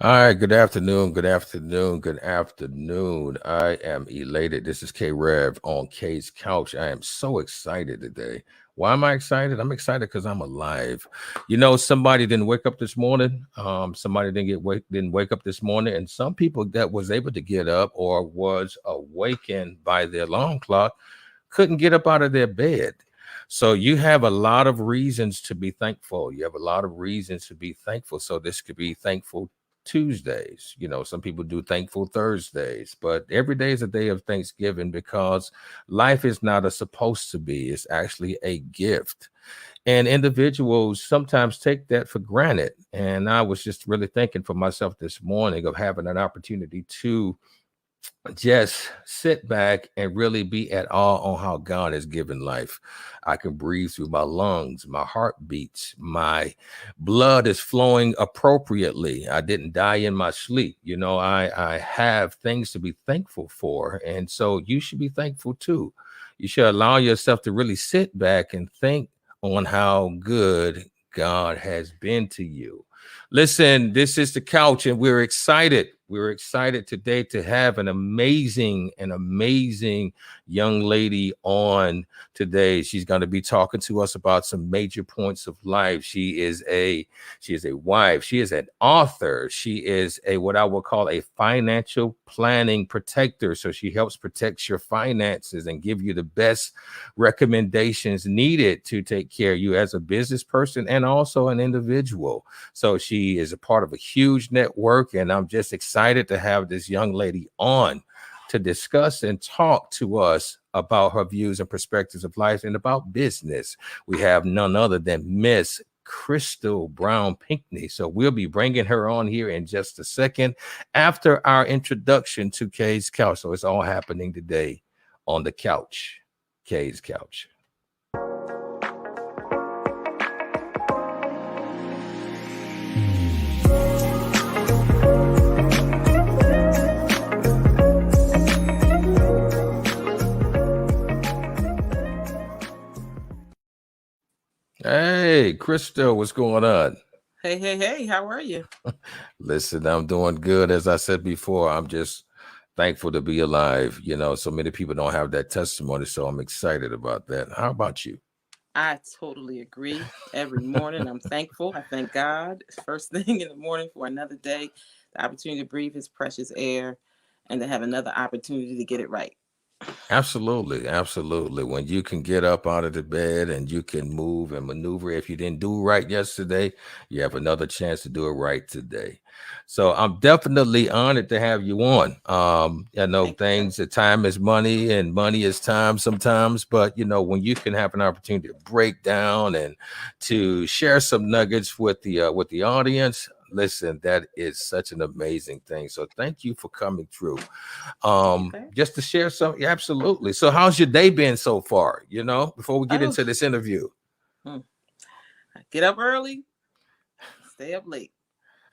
All right, good afternoon, good afternoon, good afternoon. I am elated. This is K Rev on K's Couch. I am so excited today. Why am I excited? I'm excited because I'm alive. Somebody didn't wake up this morning. Somebody didn't wake up this morning, and some people that was able to get up or was awakened by their alarm clock couldn't get up out of their bed. So you have a lot of reasons to be thankful. You have a lot of reasons to be thankful. So this could be thankful Tuesdays. Some people do thankful Thursdays, but every day is a day of Thanksgiving because life is not a supposed to be. It's actually a gift. And individuals sometimes take that for granted. And I was just really thinking for myself this morning of having an opportunity to just sit back and really be at awe on how God has given life. I can breathe through my lungs, my heart beats, my blood is flowing appropriately. I didn't die in my sleep. I have things to be thankful for. And so you should be thankful too. You should allow yourself to really sit back and think on how good God has been to you. Listen, this is the couch, and we're excited. We're excited today to have an amazing young lady on today. She's going to be talking to us about some major points of life. She is a wife. She is an author. She is what I would call a financial planning protector. So she helps protect your finances and give you the best recommendations needed to take care of you as a business person and also an individual. So she is a part of a huge network, and I'm just excited to have this young lady on to discuss and talk to us about her views and perspectives of life and about business. We have none other than Miss Crystal Brown-Pinkney. So we'll be bringing her on here in just a second after our introduction to K's Couch. So it's all happening today on the couch, K's Couch. Hey, Crystal, what's going on? Hey, how are you? Listen, I'm doing good. As I said before, I'm just thankful to be alive. So many people don't have that testimony, so I'm excited about that. How about you? I totally agree. Every morning I'm thankful. I thank God first thing in the morning for another day, the opportunity to breathe his precious air, and to have another opportunity to get it right. Absolutely, absolutely. When you can get up out of the bed and you can move and maneuver, if you didn't do right yesterday, you have another chance to do it right today. So I'm definitely honored to have you on. I know Thank you. things that time is money and money is time sometimes, but when you can have an opportunity to break down and to share some nuggets with the audience. Listen, that is such an amazing thing. So thank you for coming through. Okay. Just to share some, yeah, absolutely. So how's your day been so far? Before we get Oh, into this interview. I get up early, stay up late.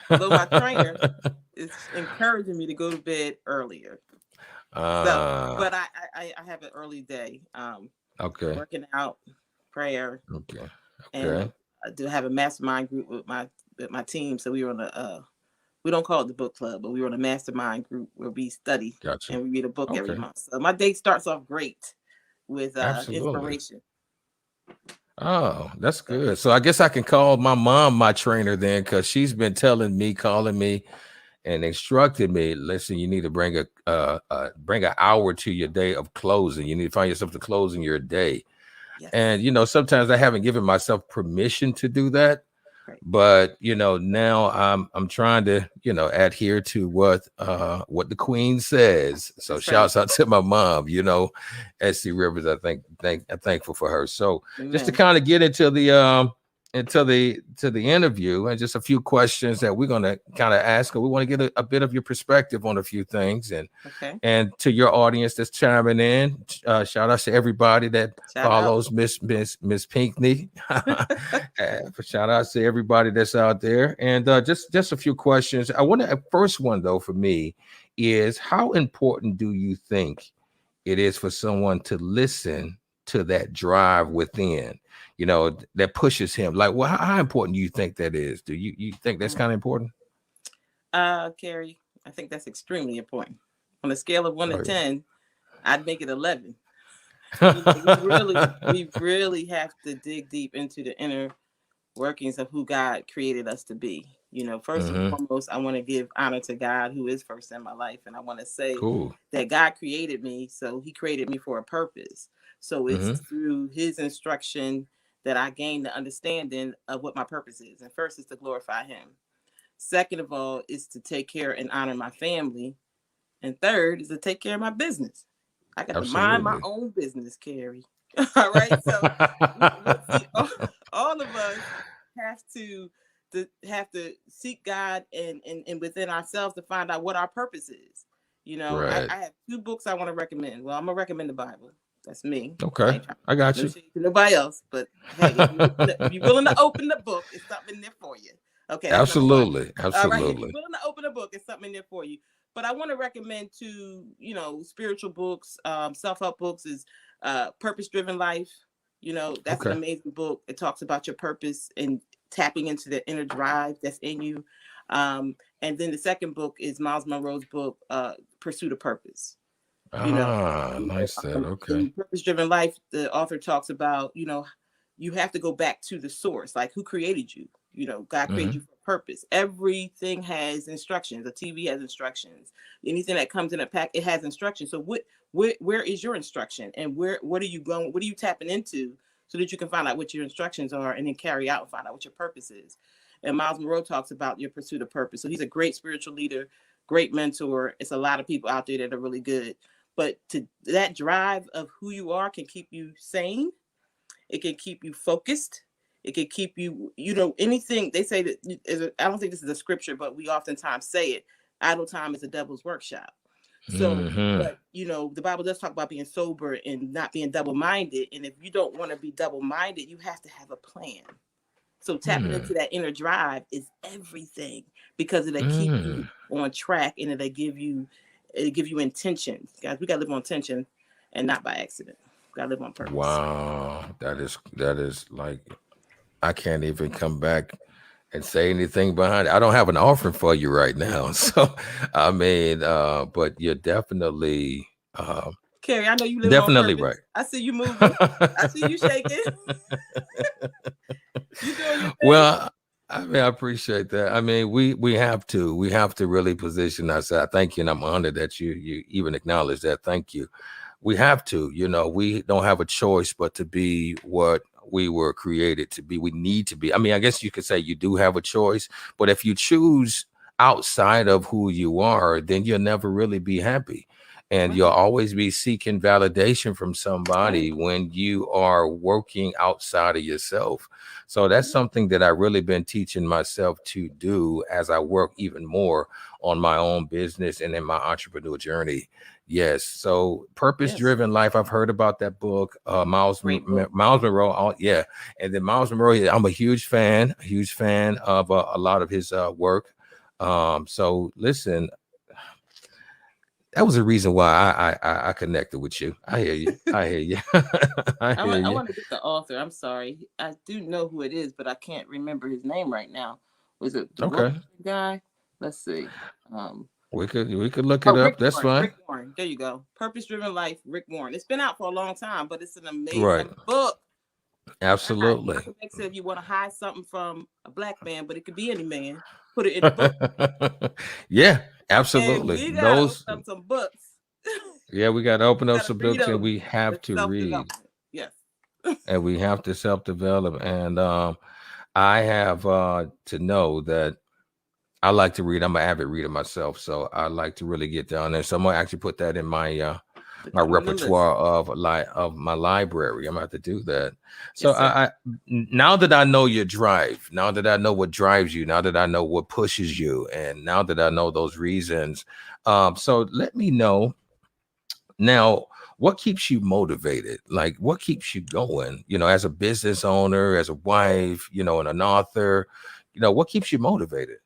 Although my trainer is encouraging me to go to bed earlier. But I have an early day. Okay. Working out, prayer, Okay. and Okay. I do have a mastermind group with my team. So we were on a we don't call it the book club, but we were on a mastermind group where we study Gotcha. and we read a book every Okay. month. So my day starts off great with Absolutely. inspiration. Oh, that's So good. So I guess I can call my mom my trainer then, because she's been calling me and instructed me. Listen, you need to bring bring an hour to your day of closing. You need to find yourself to closing your day. yes, And sometimes I haven't given myself permission to do that. great. But now I'm trying to adhere to what the queen says. So That's right. shouts out to my mom, SC Rivers. I'm thankful for her. So just to Amen. kind of get into the interview, and just a few questions that we're going to kind of ask her. We want to get a bit of your perspective on a few things, Okay. and to your audience that's chiming in, shout out to everybody that Shout out. follows Miss Pinkney. Shout out to everybody that's out there. And just a few questions. I want to first one though for me is, how important do you think it is for someone to listen to that drive within, that pushes him? Like, well, how important do you think that is? Do you think that's Mm. kind of important? Carrie, I think that's extremely important. On a scale of 1 to Oh, 10, I'd make it 11. yeah. We really have to dig deep into the inner workings of who God created us to be. First and Hmm. foremost, I want to give honor to God, who is first in my life. And I want to say Cool. that God created me. So he created me for a purpose. So it's Hmm. through his instruction that I gain the understanding of what my purpose is. And first is to glorify him. Second of all is to take care and honor my family. And third is to take care of my business. I got to mind my Absolutely. own business, Carrie. All right. So see, all of us have to seek God and within ourselves to find out what our purpose is. Right. I have 2 books I want to recommend. Well, I'm gonna recommend the Bible. That's me. I Okay. ain't trying I got no you. shade to nobody else, but hey, if you're willing to open the book, it's something in there for you. Okay, that's number one. Absolutely. All right, if you're Absolutely. willing to open a book, it's something in there for you. But I want to recommend 2, spiritual books, self-help books is Purpose Driven Life. That's an Okay. amazing book. It talks about your purpose and tapping into the inner drive that's in you. And then the second book is Miles Monroe's book, Pursuit of Purpose. you know, Nice that. Okay. in Purpose Driven Life, the author talks about, you have to go back to the source, like who created you. God created Hmm. you for a purpose. Everything has instructions. A TV has instructions. Anything that comes in a pack, it has instructions. So where is your instruction, and what are you going? What are you tapping into, so that you can find out what your instructions are, and then carry out and find out what your purpose is. And Miles Monroe talks about your pursuit of purpose. So he's a great spiritual leader, great mentor. It's a lot of people out there that are really good. But that drive of who you are can keep you sane. It can keep you focused. It can keep you, anything. They say that, I don't think this is a scripture, but we oftentimes say it. Idle time is a devil's workshop. So, Hmm. but the Bible does talk about being sober and not being double-minded. And if you don't want to be double-minded, you have to have a plan. So tapping Hmm. into that inner drive is everything, because it'll keep Hmm. you on track, and it'll give you intention. Guys, we gotta live on intention and not by accident. We gotta live on purpose. Wow. That is like I can't even come back and say anything behind it. I don't have an offering for you right now. So I mean, but you're definitely Carrie, I know you live on definitely purpose. right. I see you moving. I see you shaking. You doing your thing. Well, I mean, I appreciate that. I mean, we have to really position ourselves. Thank you, and I'm honored that you even acknowledge that. Thank you. We have to. We don't have a choice but to be what we were created to be. We need to be. I mean, I guess you could say you do have a choice, but if you choose outside of who you are, then you'll never really be happy. And you'll Right. always be seeking validation from Right. somebody when you are working outside of yourself. So that's something that I really been teaching myself to do as I work even more on my own business and in my entrepreneur journey. Yes. So purpose Yes. driven life. I've heard about that book. Great book. Miles Monroe. Yeah. And then Miles Monroe, yeah, I'm a huge fan of a lot of his work. So listen, that was the reason why I connected with you. I hear you. I hear you. I I hear want, I you. want to get the author. I'm sorry. I do know who it is, but I can't remember his name right now. Was it the Road Okay. guy? Let's see. Um, We could look it Oh, Rick up. That's Warren. fine. Rick Warren. There you go. Purpose Driven Life, Rick Warren. It's been out for a long time, but it's an Right. amazing book. Absolutely. Malcolm X said, you want to hide something from a black man, but it could be any man. Put it in a book. Yeah, Okay, absolutely. we gotta open Those, up some books. yeah, we got to open up Gotta some read books and them. we have It's to read self-development. Yes. and we have to self-develop. And I have to know that I like to read. I'm an avid reader myself, so I like to really get down there. So I'm gonna actually put that in my Come on the list. repertoire of my library. I'm gonna have to do that. So Yes, sir. now that I know your drive, now that I know what drives you, now that I know what pushes you, and now that I know those reasons, so let me know now what keeps you motivated, like what keeps you going, as a business owner, as a wife, and an author, what keeps you motivated.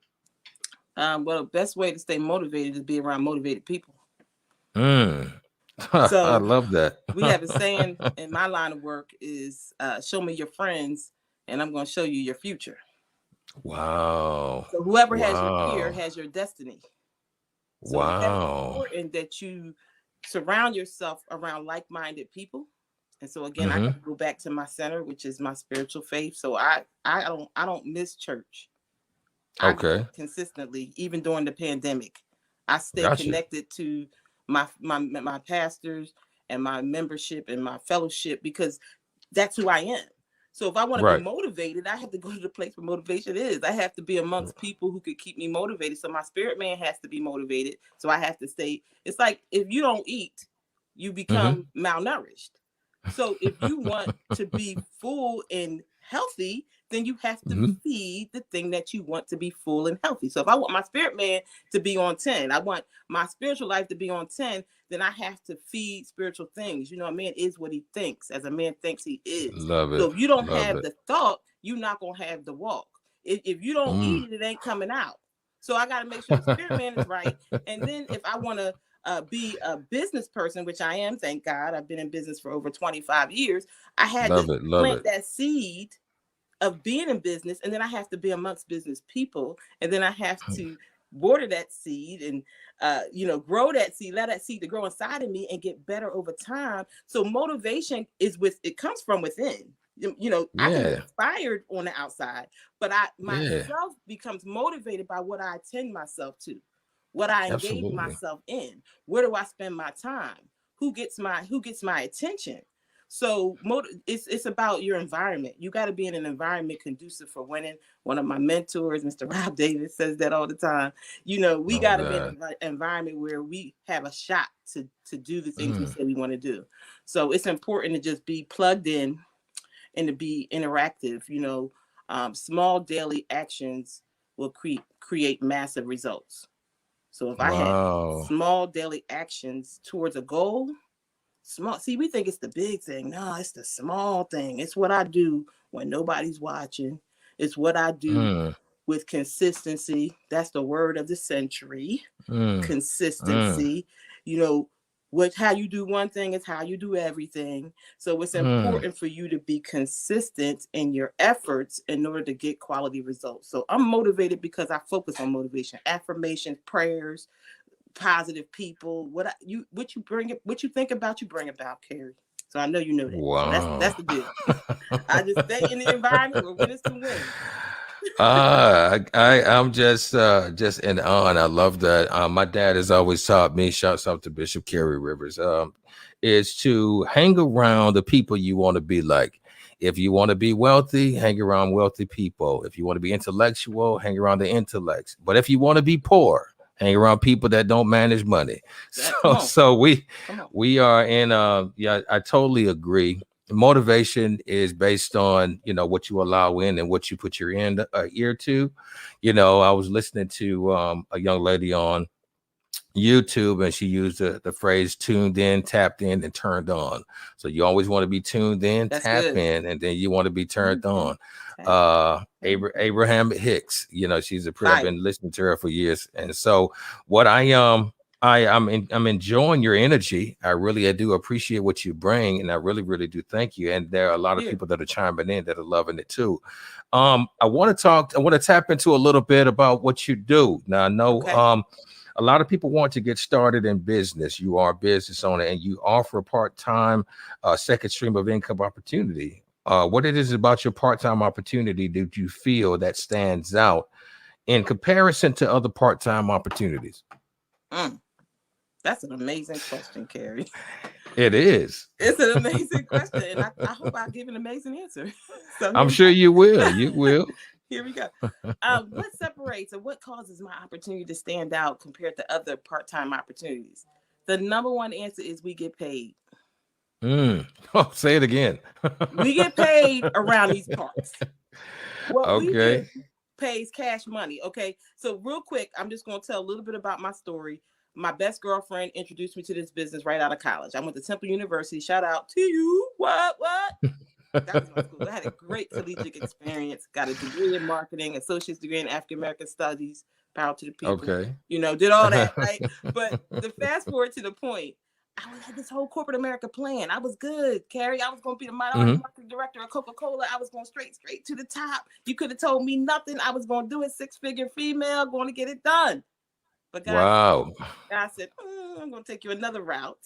Well, the best way to stay motivated is be around motivated people. Mm. I So love that. we have a saying in my line of work is show me your friends and I'm going to show you your future. Wow. So whoever has your ear Wow. has your destiny. So that's Wow. important that you surround yourself around like-minded people. And so again, I got Mm-hmm. to go back to my center, which is my spiritual faith. So I don't miss church. I go Okay. consistently, even during the pandemic. I stay Gotcha. connected to my pastors and my membership and my fellowship because that's who I am. So if I want to be Right. motivated, I have to go to the place where motivation is. I have to be amongst people who could keep me motivated. So my spirit man has to be motivated. So I have to stay. It's like if you don't eat, you become Mm-hmm. malnourished. So if you want to be full and healthy, then you have to Mm-hmm. feed the thing that you want to be full and healthy. So if I want my spirit man to be on 10, I want my spiritual life to be on 10, then I have to feed spiritual things. You know, a man is what he thinks. As a man thinks he is. Love it. So if you don't Love have it. the thought, you're not going to have the walk. If you don't Mm. eat it, it ain't coming out. So I got to make sure the spirit man is right. And then if I want to be a business person, which I am, thank God, I've been in business for over 25 years. I had to Love it. Love plant it. that seed of being in business, and then I have to be amongst business people, and then I have to water that seed and grow that seed, let that seed to grow inside of me and get better over time. So motivation is it comes from within. I can be Yeah. inspired on the outside, but I Yeah. myself becomes motivated by what I attend myself to, what I engage Absolutely. myself in, where do I spend my time, who gets my attention. So it's about your environment. You got to be in an environment conducive for winning. One of my mentors, Mr. Rob Davis, says that all the time. We Oh got to be in God. an environment where we have a shot to do the things we Mm. say we want to do. So it's important to just be plugged in and to be interactive. Small daily actions will create massive results. So if I had Wow. small daily actions towards a goal, small. See, we think it's the big thing. No, it's the small thing. It's what I do when nobody's watching. It's what I do Mm. with consistency. That's the word of the century. Mm. Mm. Consistency. How you do one thing is how you do everything. So it's Mm. important for you to be consistent in your efforts in order to get quality results. So I'm motivated because I focus on motivation, affirmations, prayers, positive people. What you think about, you bring about, Carrie. So I know you know that. So that's Wow. the deal. I just stay in the environment where winners can win. I'm just in awe, and I love that. My dad has always taught me, shouts out to Bishop Kerry Rivers, is to hang around the people you want to be like. If you want to be wealthy, hang around wealthy people. If you want to be intellectual, hang around the intellects. But if you want to be poor, hang around people that don't manage money. Come So on. so we Come on. we are in yeah, I totally agree. Motivation is based on what you allow in and what you put your ear to. I was listening to a young lady on YouTube, and she used the phrase tuned in, tapped in, and turned on. So you always want to be tuned in, That's tap good. in, and then you want to be turned Mm-hmm. on. Abraham Hicks, she's I've Fire. been listening to her for years. And so what I'm enjoying your energy. I do appreciate what you bring, and I really, really do thank you. And there are a lot of Here. people that are chiming in that are loving it too. I want to tap into a little bit about what you do. Now I know Okay. a lot of people want to get started in business. You are a business owner, and you offer a part-time second stream of income opportunity. What it is about your part-time opportunity that you feel that stands out in comparison to other part-time opportunities? That's an amazing question, Carrie. It is. It's an amazing question, and I hope I give an amazing answer. So here I'm we sure go. you will. You will. Here we go. What separates or what causes my opportunity to stand out compared to other part-time opportunities? The number one answer is we get paid. Oh, say it again. We get paid around these parts. What we do Okay. pays cash money. Okay. So real quick, I'm just going to tell a little bit about my story. My best girlfriend introduced me to this business right out of college. I went to Temple University. Shout out to you. What? That was my school. I had a great collegiate experience. Got a degree in marketing, associate's degree in African American studies. Power to the people. Okay. Did all that, right? But the fast forward to the point, had this whole corporate America plan. I was good, Carrie. I was going to be the minority marketing director of Coca-Cola. I was going straight to the top. You could have told me nothing. I was going to do it, 6-figure female, going to get it done. But God said, I'm going to take you another route.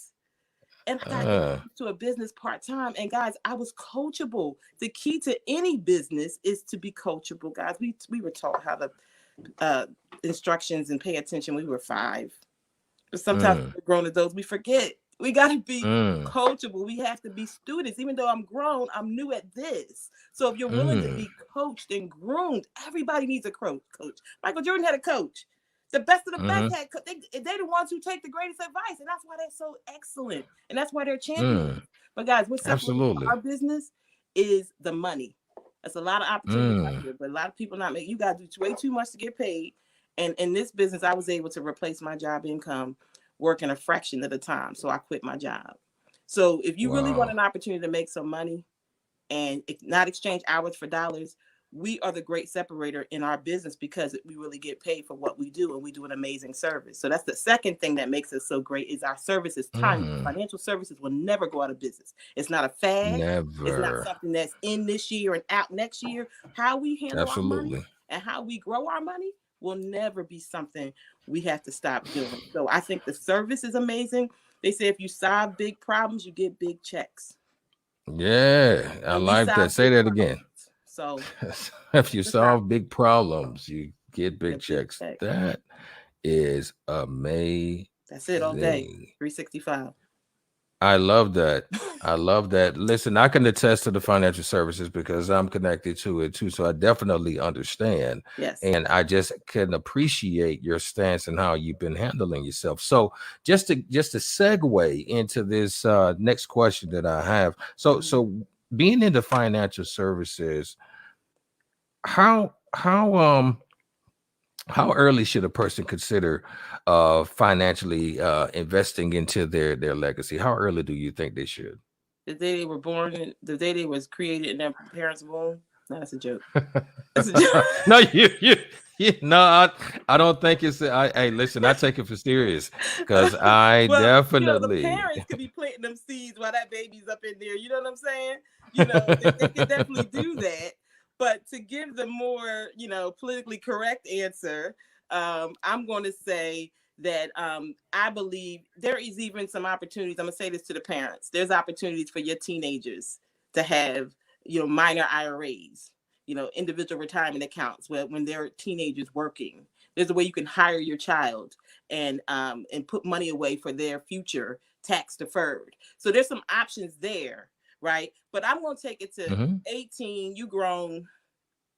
And I got to a business part-time. And guys, I was coachable. The key to any business is to be coachable, guys. We were taught how to instructions and pay attention when we were 5. But sometimes we're grown adults, we forget. We got to be coachable. We have to be students. Even though I'm grown, I'm new at this. So if you're willing to be coached and groomed, everybody needs a coach. Michael Jordan had a coach. The best of the best had they're the ones who take the greatest advice, and that's why they're so excellent, and that's why they're champions. But guys, what's absolutely our business is the money. That's a lot of opportunities out there, but a lot of people not make. You got to do way too much to get paid. And in this business, I was able to replace my job income working a fraction of the time, so I quit my job. So if you really want an opportunity to make some money and not exchange hours for dollars, we are the great separator in our business because we really get paid for what we do, and we do an amazing service. So that's the second thing that makes us so great is our service is timeless. Financial services will never go out of business. It's not a fad. Never. It's not something that's in this year and out next year. How we handle our money and how we grow our money will never be something we have to stop doing. So I think the service is amazing. They say if you solve big problems, you get big checks. Yeah, I like that. Say that again. So if you solve big problems, you get big checks. That is amazing. That's it all day. 365. I love that. I love that. Listen, I can attest to the financial services because I'm connected to it too. So I definitely understand. Yes. And I just can appreciate your stance and how you've been handling yourself. So just to segue into this next question that I have. So being into financial services, how early should a person consider financially investing into their legacy? How early do you think they should? The day they were born, the day they was created in their parents' womb. No, that's a joke. That's a joke. No, no, I don't think it's. Hey, listen, I take it for serious because I definitely. The parents could be planting them seeds while that baby's up in there. You know what I'm saying? They can definitely do that. But to give the more, politically correct answer, I'm going to say that I believe there is even some opportunities. I'm going to say this to the parents. There's opportunities for your teenagers to have, minor IRAs, individual retirement accounts when they're teenagers working. There's a way you can hire your child and put money away for their future tax deferred. So there's some options there. Right. But I'm going to take it to 18. You grown.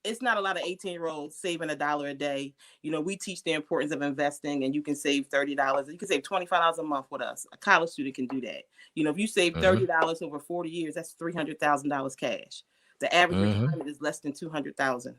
It's not a lot of 18-year-olds saving $1 a day. We teach the importance of investing, and you can save $30. You can save $25 a month with us. A college student can do that. If you save $30 over 40 years, that's $300,000 cash. The average retirement is less than $200,000.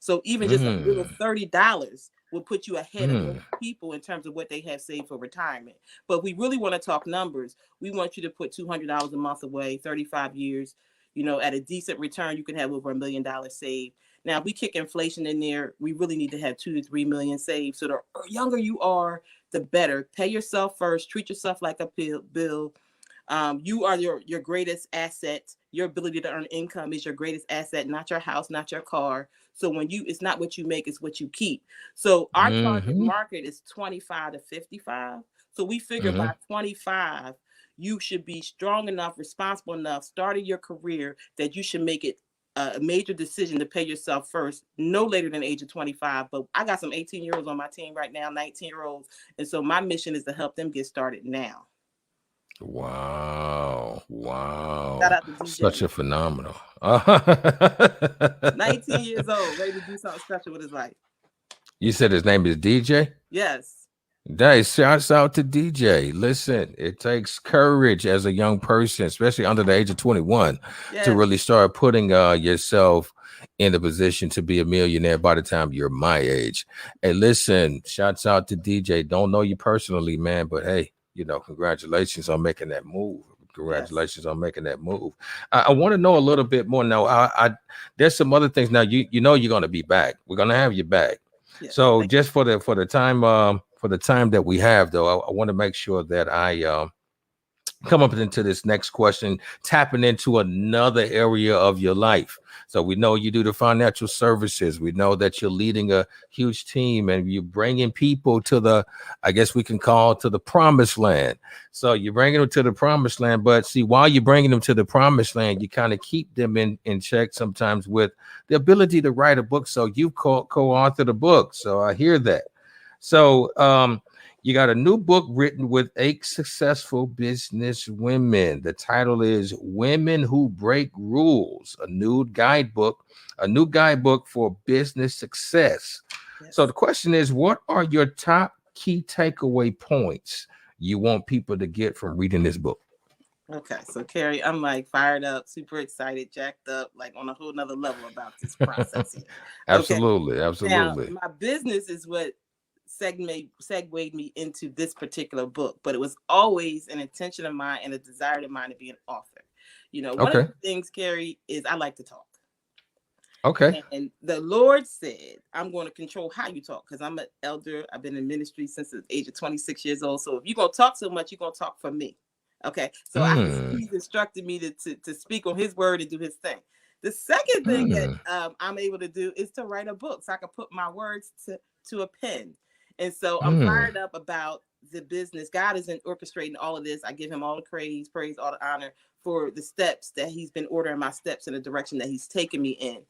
So even just a little $30 will put you ahead of most people in terms of what they have saved for retirement. But we really want to talk numbers. We want you to put $200 a month away, 35 years. At a decent return, you can have over $1 million saved. Now, if we kick inflation in there, we really need to have $2 to $3 million saved. So the younger you are, the better. Pay yourself first. Treat yourself like a bill. You are your greatest asset. Your ability to earn income is your greatest asset, not your house, not your car. So it's not what you make, it's what you keep. So our target market is 25 to 55. So we figure by 25, you should be strong enough, responsible enough, starting your career that you should make it a major decision to pay yourself first, no later than the age of 25. But I got some 18-year-olds on my team right now, 19-year-olds. And so my mission is to help them get started now. Wow. Shout out to DJ. Such a phenomenal. 19 years old, ready to do something special with his life. You said his name is DJ? Yes. Nice. Shouts out to DJ. Listen, it takes courage as a young person, especially under the age of 21, to really start putting yourself in a position to be a millionaire by the time you're my age. Hey, listen, shouts out to DJ. Don't know you personally, man, but hey, congratulations on making that move. Congratulations on making that move. I want to know a little bit more now. I there's some other things now. You're going to be back. We're going to have you back. Yes, so just for the time that we have, though, I want to make sure that I come up into this next question, tapping into another area of your life. So we know you do the financial services. We know that you're leading a huge team and you're bringing people to the, I guess we can call to the promised land. So you're bringing them to the promised land. But see, while you're bringing them to the promised land, you kind of keep them in check sometimes with the ability to write a book. So you co-authored a book. So I hear that. So, you got a new book written with 8 successful business women. The title is Women Who Break Rules, a new guidebook for business success. Yes. So the question is, what are your top key takeaway points you want people to get from reading this book? Okay, so Carrie, I'm like fired up, super excited, jacked up, like on a whole nother level about this process here. Absolutely, okay. Absolutely. Now, my business is what segued me into this particular book, but it was always an intention of mine and a desire of mine to be an author. You know, one of the things, Carrie, is I like to talk. Okay. And the Lord said, I'm going to control how you talk, because I'm an elder. I've been in ministry since the age of 26 years old. So if you're going to talk so much, you're going to talk for me. Okay. So he's instructed me to speak on his word and do his thing. The second thing that I'm able to do is to write a book, so I can put my words to a pen. And so I'm fired up about the business. God isn't orchestrating all of this. I give him all the praise, all the honor for the steps that he's been ordering my steps in the direction that he's taken me in.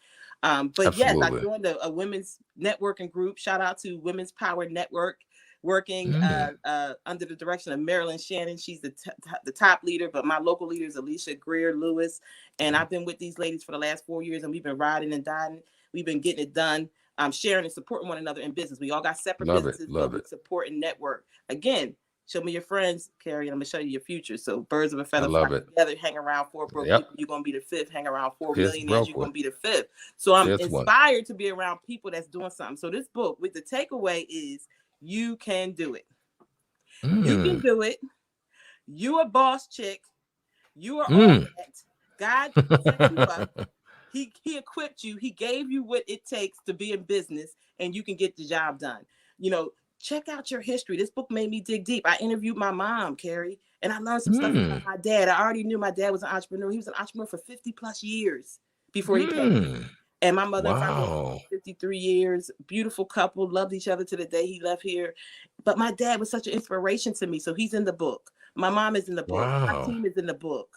But Absolutely. Yes, I joined a women's networking group. Shout out to Women's Power Network, working under the direction of Marilyn Shannon. She's the top leader, but my local leader is Alicia Greer Lewis. And I've been with these ladies for the last 4 years, and we've been riding and dying. We've been getting it done. Sharing and supporting one another in business. We all got separate businesses, but we support and network. Again, show me your friends, Carrie, and I'm going to show you your future. So birds of a feather flock together, hang around 4 broke people, you're going to be the 5th. Hang around 4 millionaires, you're going to be the 5th. So I'm inspired to be around people that's doing something. So this book, with the takeaway is, you can do it. You can do it. You a boss chick. You are all that. God set you up. He equipped you. He gave you what it takes to be in business, and you can get the job done. You know, check out your history. This book made me dig deep. I interviewed my mom, Carrie, and I learned some stuff about my dad. I already knew my dad was an entrepreneur. He was an entrepreneur for 50 plus years before he passed. And my mother and father, 53 years, beautiful couple, loved each other to the day he left here. But my dad was such an inspiration to me. So he's in the book. My mom is in the book. My team is in the book.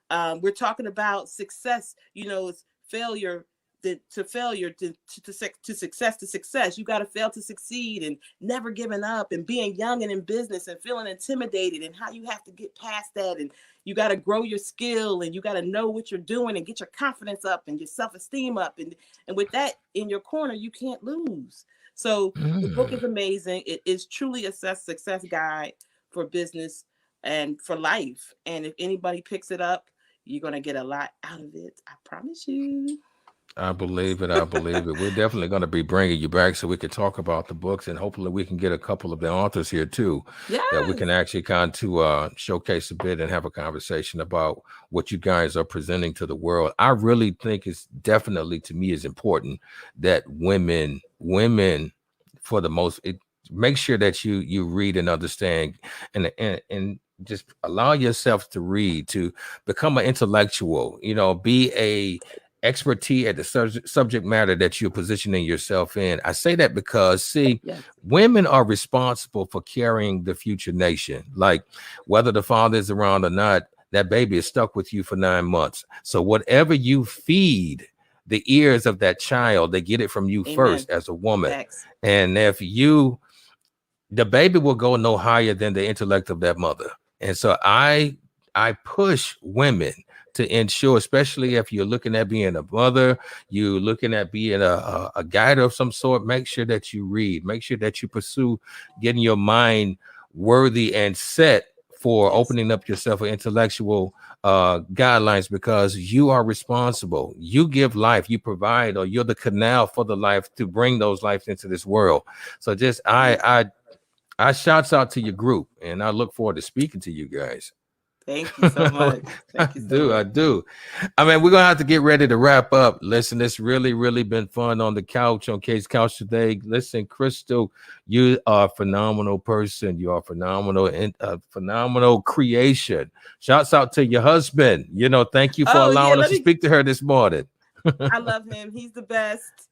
We're talking about success. You know, it's failure to failure to success to success. You got to fail to succeed, and never giving up, and being young and in business and feeling intimidated, and how you have to get past that, and you got to grow your skill, and you got to know what you're doing and get your confidence up and your self-esteem up, and with that in your corner, you can't lose. So the book is amazing. It is truly a success guide for business and for life, and if anybody picks it up, you're going to get a lot out of it. I promise you. I believe it. We're definitely going to be bringing you back so we can talk about the books, and hopefully we can get a couple of the authors here too. Yes. That we can actually kind of showcase a bit and have a conversation about what you guys are presenting to the world. I really think it's definitely, to me, is important that women for the most, make sure that you read and understand and just allow yourself to read, to become an intellectual, be a expertise at the subject matter that you're positioning yourself in. I say that because, women are responsible for carrying the future nation. Like, whether the father is around or not, that baby is stuck with you for 9 months. So whatever you feed the ears of that child, they get it from you first as a woman. Thanks. And if the baby will go no higher than the intellect of that mother. And so I push women to ensure, especially if you're looking at being a mother, you're looking at being a guide of some sort, make sure that you read, make sure that you pursue getting your mind worthy and set for opening up yourself for intellectual guidelines, because you are responsible. You give life, you provide, or you're the canal for the life to bring those lives into this world. So just, I shouts out to your group, and I look forward to speaking to you guys. Thank you so much. Thank you so much. I do. I mean, we're gonna have to get ready to wrap up. Listen, it's really been fun on the couch on K's Couch today. Listen, Crystal, you are a phenomenal person. You are phenomenal and phenomenal creation. Shouts out to your husband. You know, thank you for allowing us to speak to her this morning. I love him. He's the best.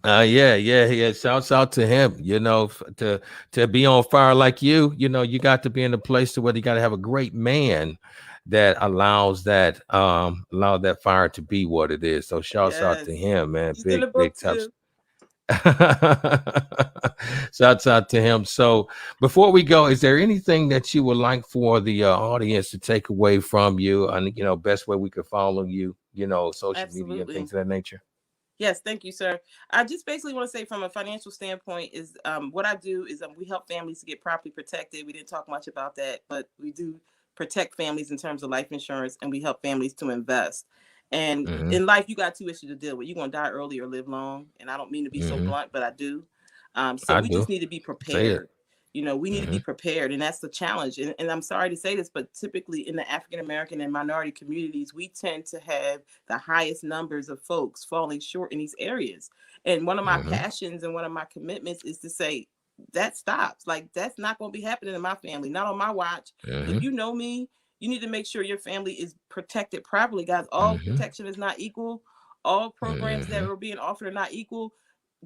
Yeah. Shouts out to him. You know, to be on fire like you know, you got to be in a place to where you got to have a great man that allows that fire to be what it is. So shouts out to him, man. He's big touch. Shouts out to him. So before we go, is there anything that you would like for the audience to take away from you? And, you know, best way we could follow you, you know, social media and things of that nature? Yes, thank you, sir. I just basically want to say from a financial standpoint is what I do is we help families to get properly protected. We didn't talk much about that, but we do protect families in terms of life insurance, and we help families to invest. And in life, you got two issues to deal with. You're going to die early or live long. And I don't mean to be so blunt, but I do. So we just need to be prepared. You know, we need to be prepared. And that's the challenge. And I'm sorry to say this, but typically in the African-American and minority communities, we tend to have the highest numbers of folks falling short in these areas. And one of my passions and one of my commitments is to say, that stops. Like, that's not going to be happening in my family, not on my watch. If you know me, you need to make sure your family is protected properly, guys. All protection is not equal. All programs that are being offered are not equal.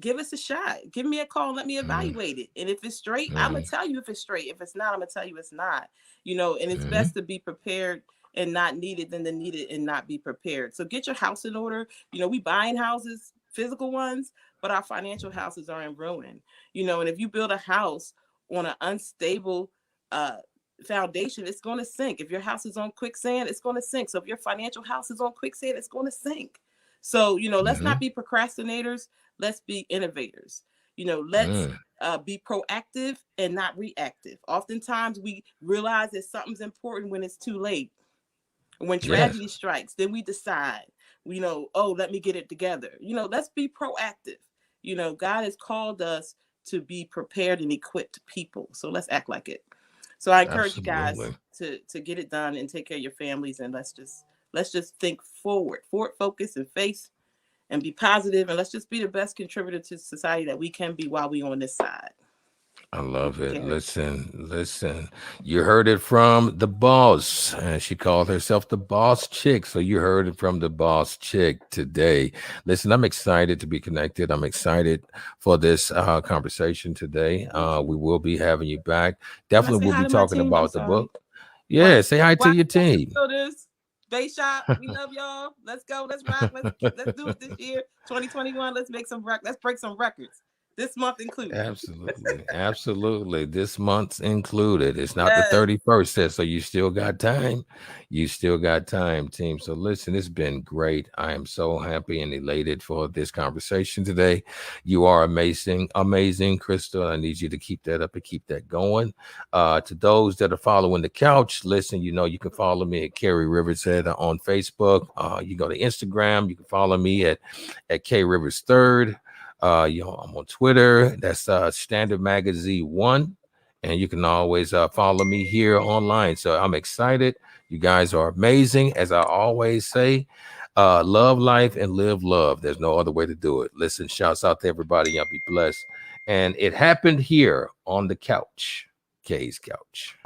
Give us a shot. Give me a call and let me evaluate it. And if it's straight, I'm going to tell you if it's straight. If it's not, I'm going to tell you it's not. You know, and it's best to be prepared and not needed than to need it and not be prepared. So get your house in order. You know, we buying houses, physical ones, but our financial houses are in ruin. You know, and if you build a house on an unstable foundation, it's going to sink. If your house is on quicksand, it's going to sink. So if your financial house is on quicksand, it's going to sink. So, you know, let's not be procrastinators. Let's be innovators. You know, let's be proactive and not reactive. Oftentimes we realize that something's important when it's too late. When tragedy strikes, then we decide, you know, oh, let me get it together. You know, let's be proactive. You know, God has called us to be prepared and equipped people. So let's act like it. So I encourage you guys to get it done and take care of your families. And let's just think forward focus and face and be positive. And let's just be the best contributor to society that we can be while we're on this side. I love it. Listen. You heard it from the boss. She called herself the boss chick. So you heard it from the boss chick today. Listen, I'm excited to be connected. I'm excited for this conversation today. We will be having you back. Definitely we'll be talking about the book. Yeah, say hi to your team. Bay Shop, we love y'all. Let's go. Let's rock. Let's do it this year. 2021. Let's break some records. This month included. Absolutely. This month's included. It's not the 31st, so you still got time. Team. So listen, it's been great. I am so happy and elated for this conversation today. You are amazing, Crystal. I need you to keep that up and keep that going. To those that are following the couch, listen, you know, you can follow me at Carrie Rivershead on Facebook. You go to Instagram. You can follow me at K Rivers 3rd. You know, I'm on Twitter. That's Standard Magazine 1, and you can always follow me here online. So I'm excited. You guys are amazing, as I always say. Love life and live love. There's no other way to do it. Listen, shouts out to everybody. Y'all be blessed. And it happened here on the couch, K's Couch.